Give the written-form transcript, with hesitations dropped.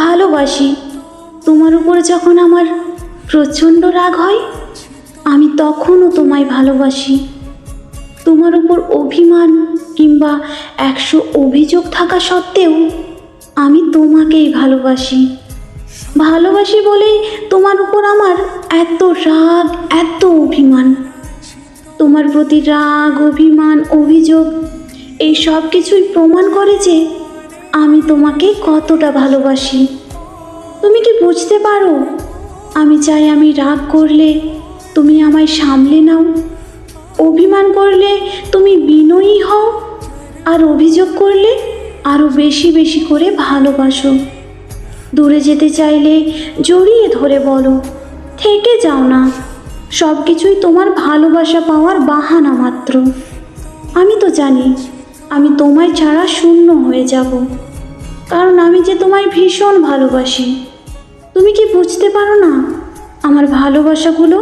ভালোবাসি। তোমার উপর যখন আমার প্রচণ্ড রাগ হয়, আমি তখনও তোমায় ভালোবাসি। তোমার উপর অভিমান কিংবা 100 অভিযোগ থাকা সত্ত্বেও আমি তোমাকেই ভালোবাসি। ভালোবাসি বলেই তোমার উপর আমার এত রাগ, এত অভিমান। তোমার প্রতি রাগ, অভিমান, অভিযোগ এই সব কিছুই প্রমাণ করে যে আমি তোমাকে কতটা ভালোবাসি। তুমি কি বুঝতে পারো? আমি চাই আমি রাগ করলে তুমি আমায় সামলে নাও, অভিমান করলে তুমি বিনয়ী হও, আর অভিযোগ করলে আরও বেশি বেশি করে ভালোবাসো। দূরে যেতে চাইলে জড়িয়ে ধরে বলো, থেকে যাও না। সব কিছুই তোমার ভালোবাসা পাওয়ার বাহানা মাত্র। আমি তো জানি আমি তোমায় ছাড়া শূন্য হয়ে যাব, কারণ আমি যে তোমায় ভীষণ ভালোবাসি। তুমি কি বুঝতে পারো না আমার ভালোবাসাগুলো